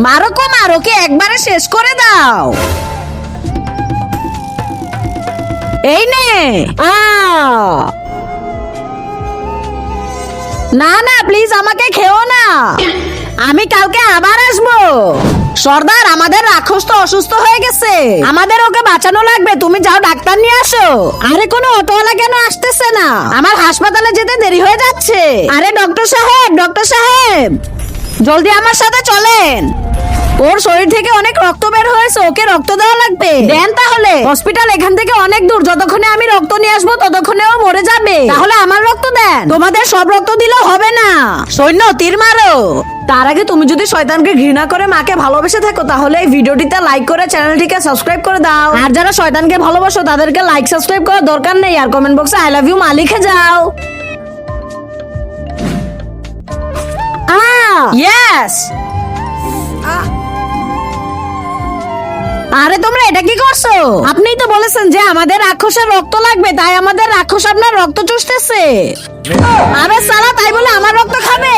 মারো কো মারো, কে একবারে শেষ করে দাও। এই নে। না না প্লিজ আমাকে খেও না, আমি কালকে আবার আসবো। সর্দার আমাদের রাক্ষস তো অসুস্থ হয়ে গেছে, আমাদের ওকে বাঁচানো লাগবে, তুমি যাও ডাক্তার নিয়ে আসো। আরে কোনো অটোওয়ালা কেন আসতেছে না? আমার হাসপাতালে যেতে দেরি হয়ে যাচ্ছে। আরে ডক্টর সাহেব, ডক্টর সাহেব জলদি আমার সাথে চলেন। ওর শরীর থেকে অনেক রক্ত বের হয়েছে, ওকে রক্ত দেওয়া লাগবে। দেন তাহলে, হসপিটাল এখান থেকে অনেক দূর, যতক্ষণে আমি রক্ত নিয়ে আসবো ততক্ষণে ও মরে যাবে। তাহলে আমার রক্ত দেন, তোমাদের সব রক্ত দিলেও হবে না। সৈন্য তীর মারো। তার আগে তুমি যদি শয়তানকে ঘৃণা করে মাকে ভালোবেসে থাকো তাহলে এই ভিডিওটিতে লাইক করে চ্যানেলটিকে সাবস্ক্রাইব করে দাও। আর যারা শয়তানকে ভালোবাসো তাদেরকে লাইক সাবস্ক্রাইব করার দরকার নেই, আর কমেন্ট বক্সে আই লাভ ইউ মা লিখে যাও। ইয়েস। আরে তোমরা এটা কি করছো? আপনিই তো বলেছেন যে আমাদের রাক্ষসের রক্ত লাগবে, তাই আমাদের রাক্ষস আপনার রক্ত চুষতেছে। আরে সালা, তাই বলে আমার রক্ত খাবে?